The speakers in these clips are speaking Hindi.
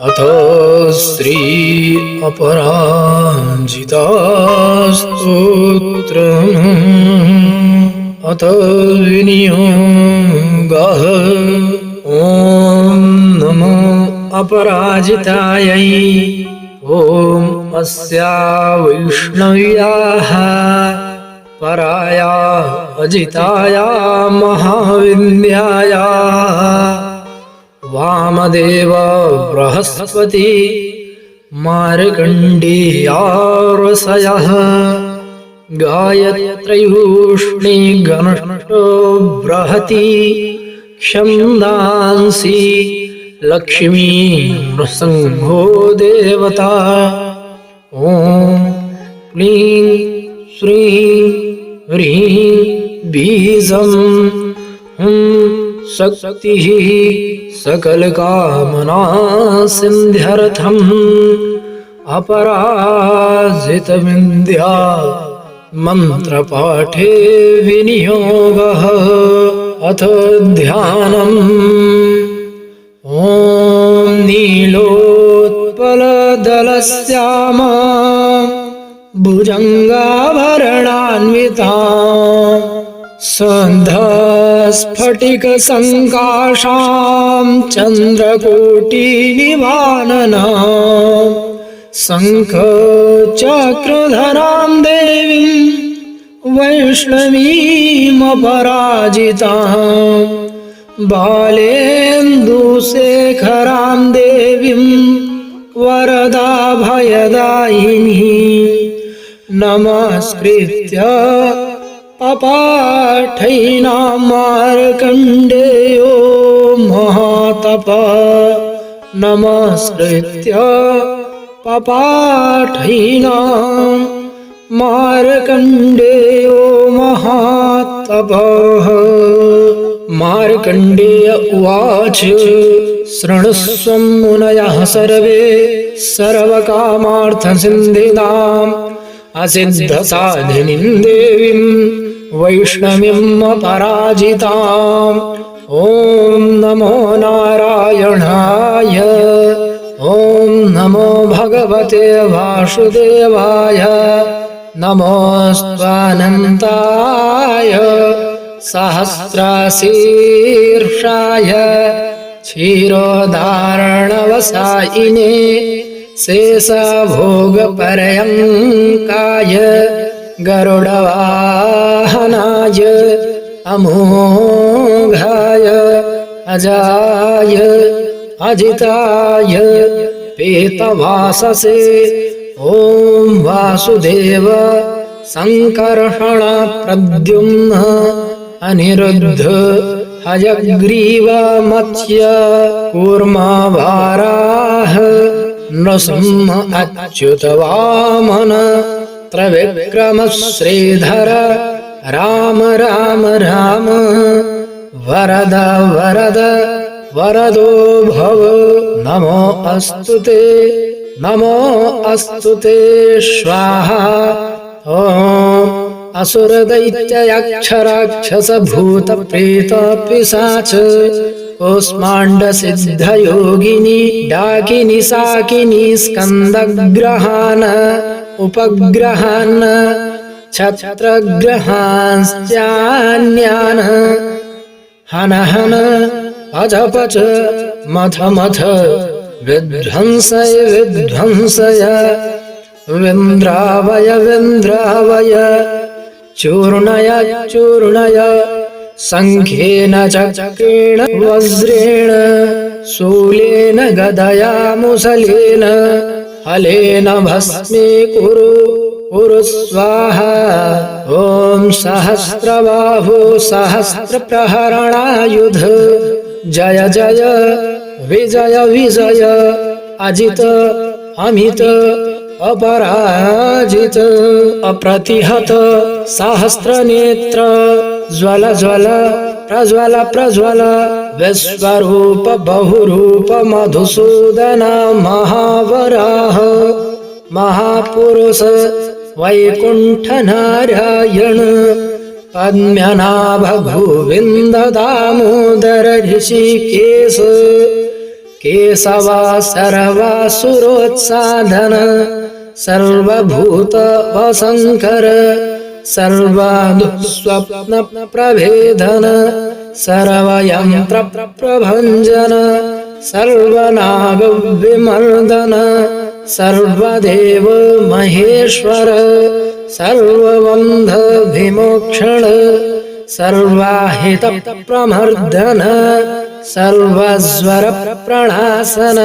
अथ श्री अपराजिता स्तोत्रम् अथ विनियोगः। ॐ नमो अपराजितायै। ॐ अस्या वैष्णव्याः पराया अजिताया महाविन्द्याया वामदेव बृहस्पति मार्कण्डेयार्षयः गायत्र्यूष्णी गणष्टो बृहति क्षमदांसि लक्ष्मी नृसिंहो देवता। ॐ क्लीं श्रीं ह्रीं बीजं हुं शक्तिः सकलकामना सिद्ध्यर्थम् अपराजितविन्द्या मन्त्रपाठे विनियोगः। अथ ध्यानम्। ॐ नीलोत्पलदलश्यामा भुजङ्गाभरणान्विता सन्ध्यास्फटिकसङ्काशां चन्द्रकोटिनिभानना शङ्खचक्रधरां देवीं वैष्णवीमपराजितां बालेन्दुशेखरां देवीं वरदाभयदायिनी नमस्कृत्य पपाठैनां मार्कण्डेयो महातपः नमस्कृत्य पपाठैनां मार्कण्डेयो महातपः। मार्कण्डेय उवाच शृणुष्व मुनयः सर्वे सर्वकामार्थसिद्धिदाम् असिद्धसाधिनीं देवीं वैष्णवीम् अपराजिताम्। ॐ नमो नारायणाय। ॐ नमो भगवते वासुदेवाय। नमोऽस्त्वानन्ताय सहस्रशीर्षाय क्षीरोदार्णवसायिने शेषभोगपर्यङ्काय गरुडवाहनाय अमोघाय अजाय अजिताय पीतवाससे। ॐ वासुदेव सङ्कर्षण प्रद्युम्न अनिरुद्ध हयग्रीव मत्स्य कूर्मवाराह नृसिंह अच्युत वामन त्रिविक्रम श्रीधर राम राम राम वरद वरद वरदो भव। नमो अस्तुते नमो अस्तुते स्वाहा। ॐ असुरदैत्ययक्षराक्षस भूतप्रेतपिशाच कूष्माण्डसिद्धयोगिनी डाकिनी साकिनी स्कन्दग्रहान् उपग्रहान् छत्रग्रहांश्चान्यान् हन हन अजपच मथ मथ विध्वंसय विध्वंसय विन्द्रावय विन्द्रावय चूर्णय चूर्णय शङ्खेन चक्रेण वज्रेण शूलेन गदया मुसलेन हलेन भस्मे कुरु कुरु स्वाहा। ॐ सहस्रबाहो सहस्रप्रहरणायुध जय जय विजय विजय अजित अमित अपराजित अप्रतिहत सहस्रनेत्र ज्वल ज्वल प्रज्वल प्रज्वल विश्वरूप बहुरूप मधुसूदन महावराह महापुरुष वैकुण्ठ नारायण पद्मनाभ गोविन्द दामोदर ऋषिकेश केशव सर्वासुरोत्साधन सर्वभूत वशङ्कर सर्वदुःस्वप्न प्रभेदन सर्वयन्त्र प्रभञ्जन सर्वनाग विमर्दन सर्वदेव महेश्वर सर्वबन्ध विमोक्षण सर्वाहित प्रमर्दन सर्वस्वर प्रणाशन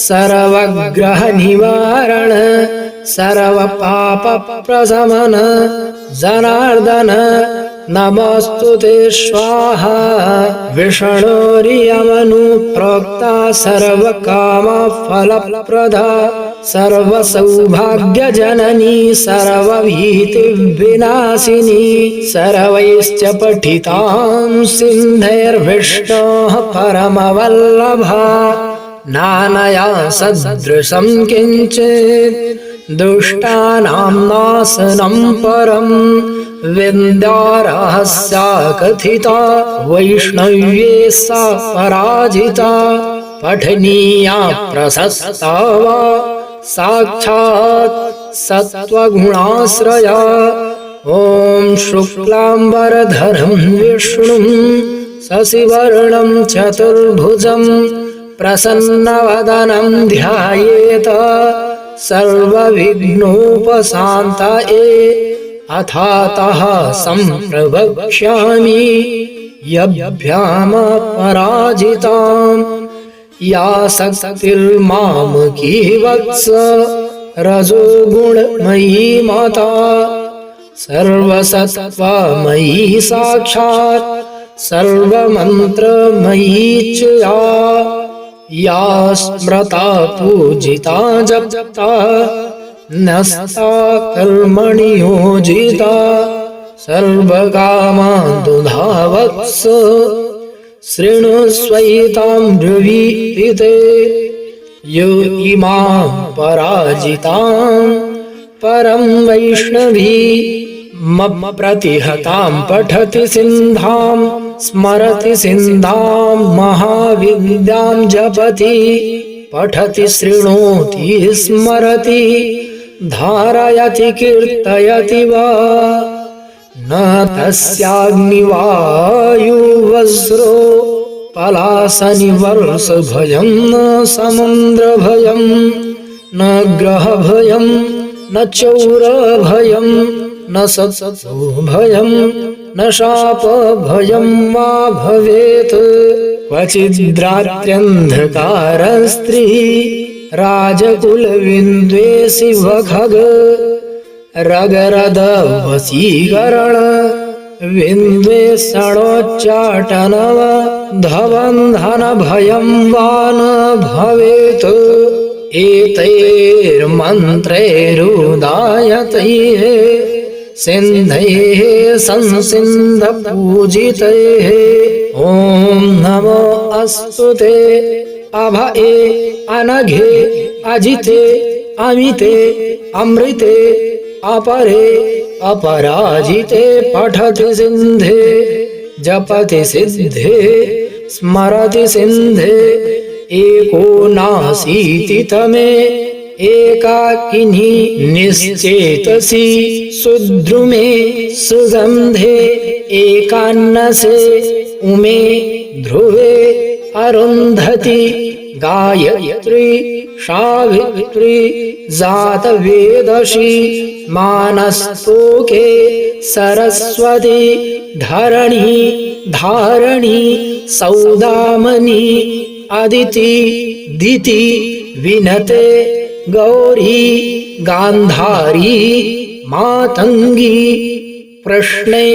सर्वग्रह निवारण सर्वपाप प्रशमन जनार्दन नमस्तुते स्वाहा विष्णोरियमनुप्रोक्ता सर्वकामफलप्रदा सर्वसौभाग्यजननी सर्वभीतिविनाशिनी सर्वैश्च पठितां सिन्धैर्विष्णोः परमवल्लभा नानया सदृशं किञ्चित् दुष्टानां नाशनं परं विन्द्यारहस्या कथिता वैष्णव्ये सा पराजिता पठनीया प्रशस्ता वा साक्षात् सत्त्वगुणाश्रया ॐ शुक्लाम्बरधरं विष्णुं शशिवर्णं चतुर्भुजं प्रसन्नवदनं ध्यायेत सर्वविघ्नोपशान्तये अथातः सम्प्रवक्ष्यामि यभ्यामपराजितां या शक्तिर्मामकी वत्स रजोगुणमयी माता सर्वसत्त्वमयी साक्षात् सर्वमन्त्रमयी च या स्मृता पूजिता जप्ता नस्ता कर्मणि योजिता सर्वकामान्तुधावत्स शृणुस्वैतां ब्रवीते यो इमां पराजितां परं वैष्णवी मम प्रतिहतां पठति सिन्धां स्मरति सिन्धां महाविद्यां जपति पठति शृणोति स्मरति धारयति कीर्तयति वा न तस्याग्निवायुवज्रो पलाशनिवर्षभयं न समुद्रभयं न ग्रहभयं न चौरभयं न शत्रुभयं न शापभयं वा भवेत् क्वचिद्रात्र्यन्धकारस्त्री राजकुलविन्द्वेषि वखग रगरदवशीकरण विन्द्वेषणोच्चाटनव धबन्धनभयं वा न भवेत् एतैर्मन्त्रैरुदायतैः सिन्धैः संसिन्धपूजितैः ॐ नमो अस्तुते अभये अनघे अजिते अमिते अमृते अपरे अपराजिते पठति सिन्धे जपति सिद्धे स्मरति सिन्धे एकोनाशीतितमे एकाकिनी निश्चेतसि सुद्रुमे सुगन्धे एकान्नसे उमे ध्रुवे अरुन्धति गायत्री सावित्री जातवेदशी मानस्तोके सरस्वती धरणी धारणी सौदामनी अदिति दिति विनते गौरी गान्धारी मातंगी प्रश्ने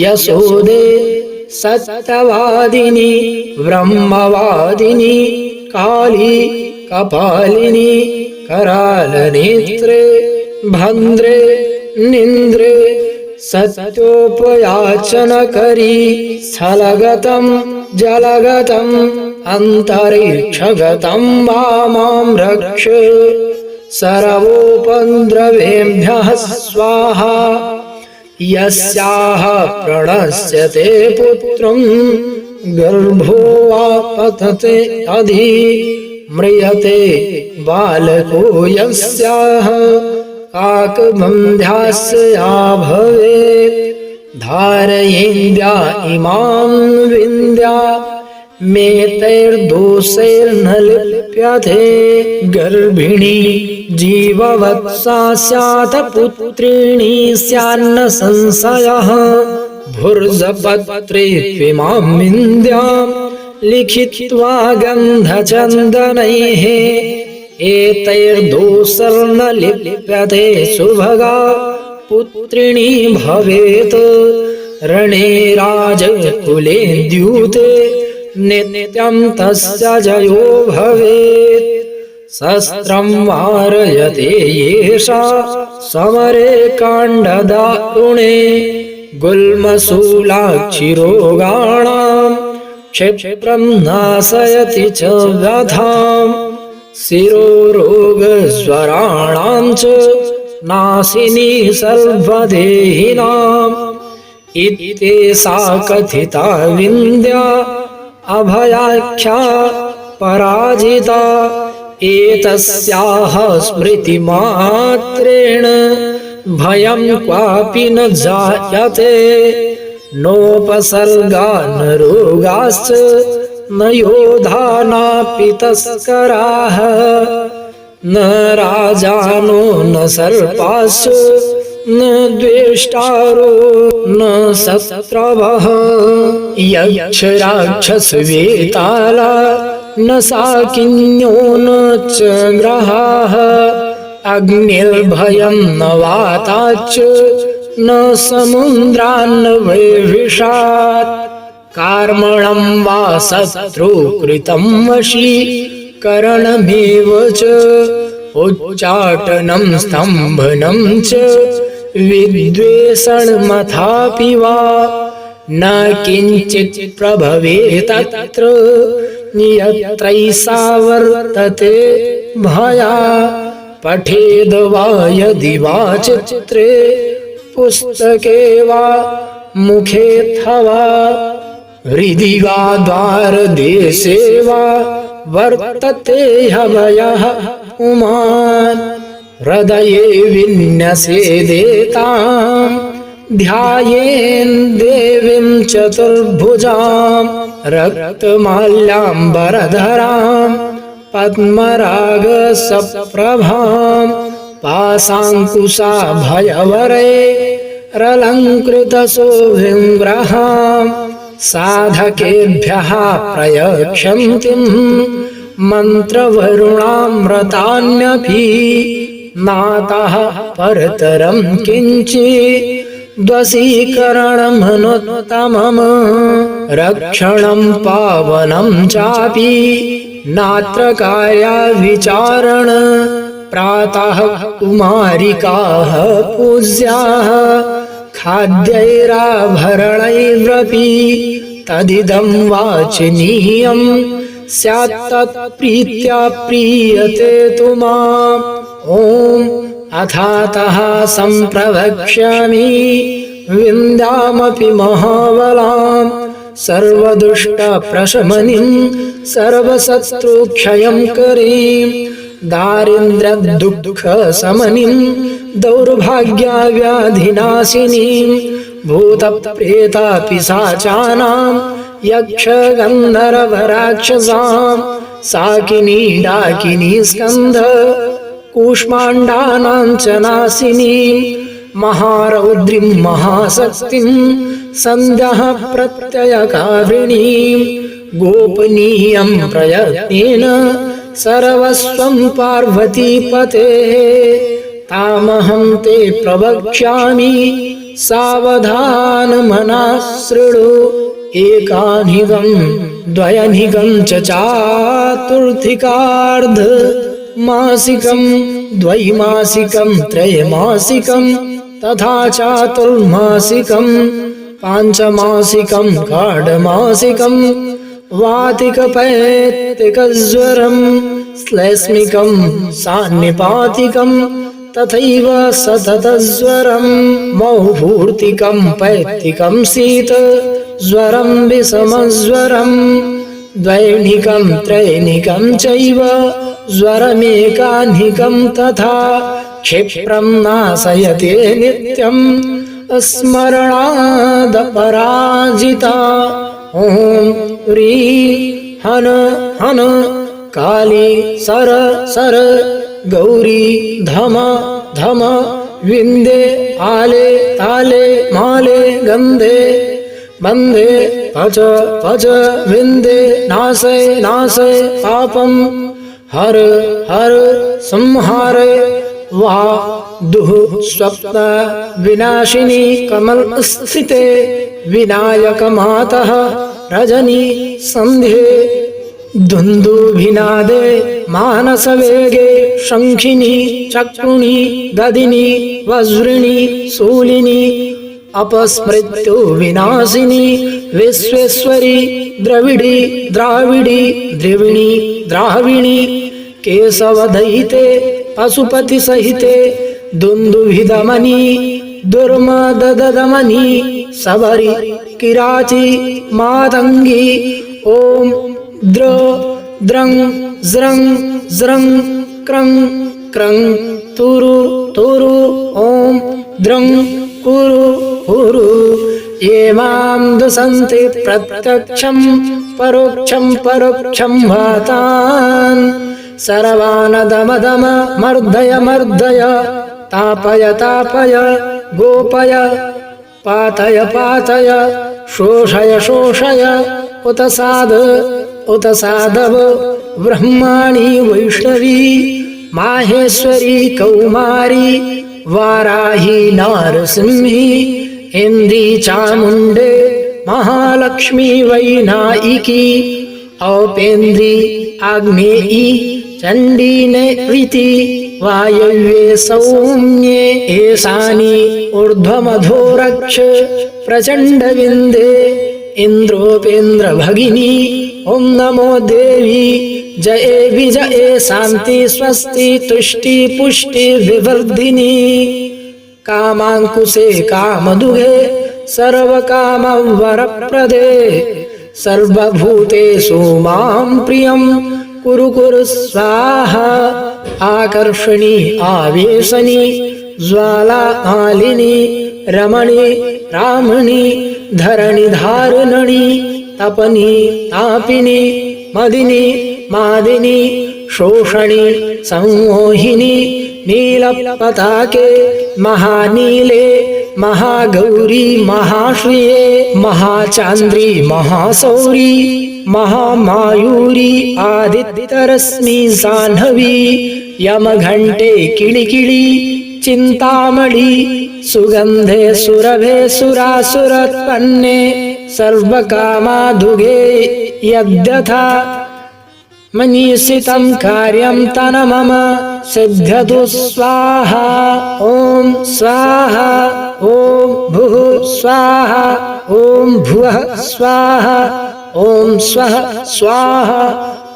यशोदे सत्यवादिनी ब्रह्मवादिनी काली कपालिनी करालनेत्रे भद्रे निन्द्रे सत्योपयाचनकरी स्थलगतं जलगतं अन्तरिक्षगतं मां रक्ष सर्वोपद्रवेभ्यः स्वाहा यस्याः प्रणश्यते पुत्रं गर्भो वा पतते अधि म्रियते बालको यस्याः काकबन्ध्यास्या भवेत् धारयेन्द्या इमां विन्द्या मेतैर्दोषैर्न लिप्यते गर्भिणी जीववत्सा स्यात् पुत्रिणी स्यान्न संशयः भुर्जपत्रे त्विमां विन्द्यां लिखित्वा गन्धचन्दनैः एतैर्दोषैर्न लिप्यते सुभगा पुत्रिणी भवेत् रणे राजकुले द्यूते नित्यं तस्य जयो भवेत् शस्त्रं वारयते येषा समरे काण्डदारुणे गुल्मशूलाक्षिरोगाणां क्षिप्रं नाशयति च व्यथां शिरोरोगज्वराणां च नाशिनी सर्वदेहिनाम् इत्येषा कथिता विन्द्या अभयाख्या पराजिता एतस्याः स्मृतिमात्रेण भयं क्वापि न जायते नोपसर्गा न रोगाश्च न योधा नापि तस्कराः न राजानो न सर्पाश्च न द्वेष्टारो न शत्रवः यक्षराक्षसवेताला न साकिन्यो न च ग्रहाः अग्निर्भयं न वाताच्च न समुद्रान्न वैविषात् कार्मणं वा शत्रुकृतं वशीकरणमेव च उच्चाटनं स्तम्भनं च विद्वेषणमथापि वा न किञ्चित् प्रभवेत् तत्र यत्रैषा वर्तते भया पठेद् वा यदि वा चित्रे पुस्तके वा मुखेऽथवा हृदि वा द्वारदेशे वा वर्तते ह्यभयः पुमान् हृदये विन्यसेदेतां ध्यायेन् देवीं चतुर्भुजां रक्तमाल्याम्बरधरां पद्मरागसप्रभां पाशाङ्कुशाभयवरे रलङ्कृतशोभिङ्ग्रहां साधकेभ्यः प्रयक्षन्तीं मन्त्रवरुणामृतान्यपि नातः परतरं किञ्चित् वशीकरणमनुत्तमम् रक्षणं पावनं चापि नात्र कार्याविचारण प्रातः कुमारिकाः पूज्याः खाद्यैराभरणैरपि तदिदं वाचनीयं स्यात् तत्प्रीत्या प्रीयते तु माम् ॐ अथातः सम्प्रवक्ष्यामि विन्द्यामपि महाबलां सर्वदुष्टप्रशमनीं सर्वशत्रुक्षयं करीं दारिद्र्यदुःखशमनीं दौर्भाग्यव्याधिनाशिनीं भूतप्रेतपिशाचानां यक्षगन्धर्वराक्षसां साकिनी डाकिनी स्कन्ध कूष्माण्डानां च नाशिनीं महारौद्रीं महाशक्तिं सन्ध्यः प्रत्ययकारिणीं गोपनीयं प्रयत्नेन सर्वस्वं पार्वतीपतेः तामहं ते प्रवक्ष्यामि सावधानमना शृणु एकानिगं द्वयनिगं च चातुर्थिकार्ध मासिकं द्वैमासिकं त्रैमासिकं तथा चातुर्मासिकं पाञ्चमासिकं षाड्मासिकं वातिकपैत्तिकज्वरं श्लैष्मिकं सान्निपातिकं तथैव सततज्वरं मौहूर्तिकं पैत्तिकं शीत ज्वरं विषमज्वरं द्वैनिकं त्रैनिकं चैव ज्वरमेकाह्निकं तथा क्षिप्रं नाशयते नित्यम् स्मरणादपराजिता। ॐ ह्री हन हन काली सर सर गौरी धम धम विन्दे आले ताले माले गन्धे बन्धे पच पच विन्दे नाशे नाशे पापं हर हर संहारे वा दुः स्वप्न विनाशिनी कमल स्थिते विनायक मातः रजनी संध्ये दुन्दुभिनादे मानसवेगे शङ्खिनी चक्रुणी गदिनी वज्रिणी शूलिनी अपस्मृत्यु विनाशिनी विश्वेश्वरी द्रविडी द्राविडी द्रिविणी द्राविणी केशवदयिते पशुपति सहिते दुन्दुभिदमनी दुर्मददमनी सबरी किराची मातंगी। ओम द्र द्रं ज्रं ज्रं क्रं क्रं तुरु तुरु ओम द्रं कुरु कुरु। ये मां दुसन्ति प्रत्यक्षं परोक्षं परोक्षं वातान् सर्वान् दम दम मर्दय मर्दय तापय तापय गोपय पातय पातय शोषय शोषय उत साधव ब्रह्माणि वैष्णवी माहेश्वरी कौमारी वाराही नारसिंही इन्द्री चामुण्डे महालक्ष्मी वैनायिकी औपेन्द्री आग्नेयी चण्डी नैऋती वायव्ये सौम्ये ईशानी ऊर्ध्वमधोरक्ष प्रचण्डविन्दे इन्द्रोपेन्द्र भगिनी। ॐ नमो देवी जये विजये शान्ति स्वस्ति तुष्टि पुष्टि विवर्धिनी। कामाङ्कुशे कामदुहे सर्वकामवरप्रदे सर्वभूतेषु मां प्रियं कुरु कुरु स्वाहा। आकर्षणी आवेशनी ज्वाला मालिनी रमणी रामणी धरणि धारणणी तपनी तापिनी मदिनी मादिनी शोषणी संमोहिनी नीलपताके महानीले महागौरी महाश्रिये महाचान्द्री महासौरी महामायूरी आदित्यरश्मि साह्नवी यमघण्टे किलिकिली चिन्तामणि सुगन्धे सुरभे सुरासुरत्पन्ने सर्वकामाधुगे यद्यथा मनीषितं कार्यं तन मम सिद्ध्यतु स्वाहा। ॐ स्वाहा ॐ भुः स्वाहा ॐ भुवः स्वाहा ॐ स्वः स्वाहा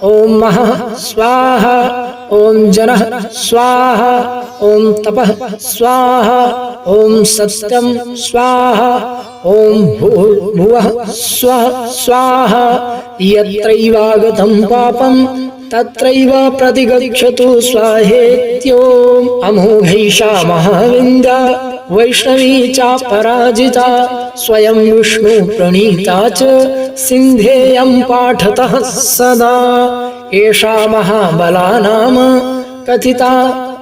ॐ महः स्वाहा ॐ जनः स्वाहा ॐ तपः स्वाहा ॐ सत्यं स्वाहा ॐ भूर्भुवः स्वः स्वाहा। यत्रैवागतं पापं तत्रैव प्रतिगच्छतु स्वाहेत्योम्। अमोघैषा महाविन्द्या वैष्णवी चापराजिता स्वयं विष्णु प्रणीता च सिन्धेयं पाठतः सदा। एषा महाबला नाम कथिता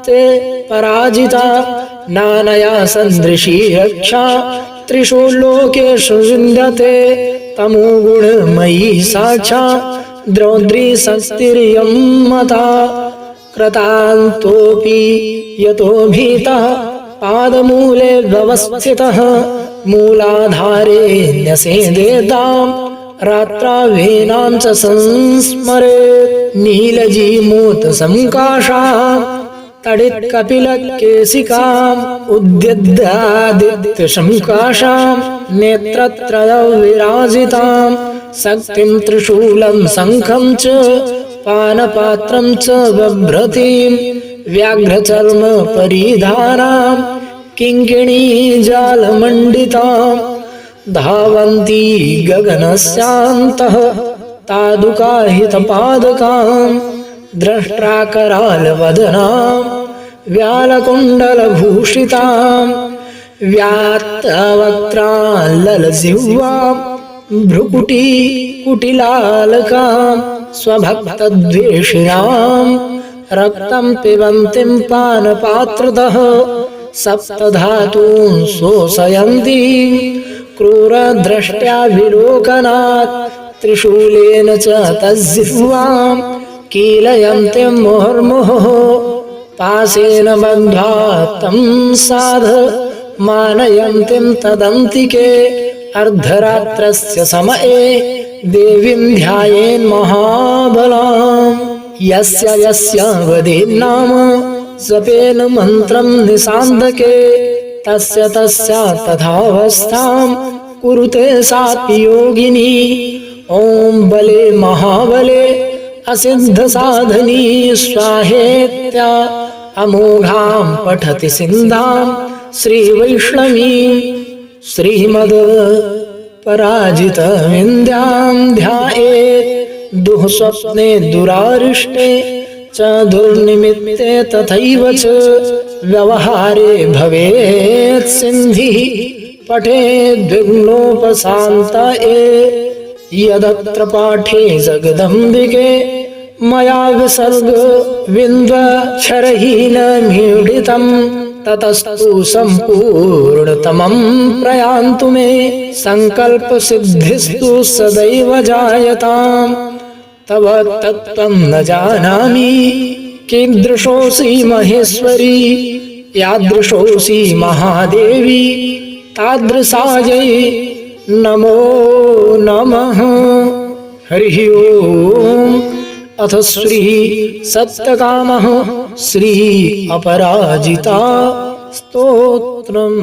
ते पराजिता नानया सन्दृशी रक्षा त्रिषु लोकेषु विन्द्यते तमोगुणमयी साक्षात् द्रौद्री शक्तिरियं मता। कृतान्तोऽपि यतो भीतः पादमूले व्यवस्थितः मूलाधारे न्यसेदेतां रात्रावेनां च संस्मरेत्। नीलजीमूतसङ्काशां तडित्कपिलकेशिकाम् उद्यद्यादित्यशङ्काशां नेत्रत्रयविराजितां शक्तिं त्रिशूलं शङ्खं च पानपात्रं च बिभ्रतीं व्याघ्रचर्म परिधानां किङ्किणी जालमण्डितां धावन्ती गगनस्यान्तः तादुकाहितपादकां द्रष्ट्राकरालवदनां व्यालकुण्डलभूषितां व्यात्तवक्त्राल्ललजिह्वां भ्रुकुटीकुटिलालकां स्वभक्तद्वेषिणां रक्तं पिबन्तीं पानपात्रतः सप्तधातून् शोषयन्तीं क्रूरद्रष्ट्या विलोकनात् त्रिशूलेन च तज्जिह्वां कीलयन्तीं मुहुर्मुहुः पाशेन बन्ध्वा तं साध मानयन्तीं तदन्तिके अर्धरात्रस्य समये देवीं ध्यायेन् महाबलाम् यस्य यस्य वदेन्नाम जपेन मन्त्रं निसान्दके तस्य तस्य तथावस्थां कुरुते सापि योगिनी ॐ बले महाबले असिद्धसाधनी स्वाहेत्या अमोघां पठति सिन्धां श्रीवैष्णवीं श्रीमद् पराजितविन्द्यां ध्यायेत् दुःस्वप्ने दुरारिष्टे च दुर्निमित्ते तथैव च व्यवहारे भवेत् सिन्धिः पठेद्विघ्नोपशान्तये यदत्र पाठे जगदम्बिके मया विसर्ग विन्ध्वक्षरहीनमीडितं ततस्तु सम्पूर्णतमं प्रयान्तु मे सङ्कल्पसिद्धिस्तु सदैव जायताम् तव तत्त्वं न जानामि कीदृशोऽसि महेश्वरी यादृशोऽसि महादेवी तादृशायै नमो नमः। हरिः ओम्। अथ श्री सत्यकामः श्री अपराजिता स्तोत्रम्।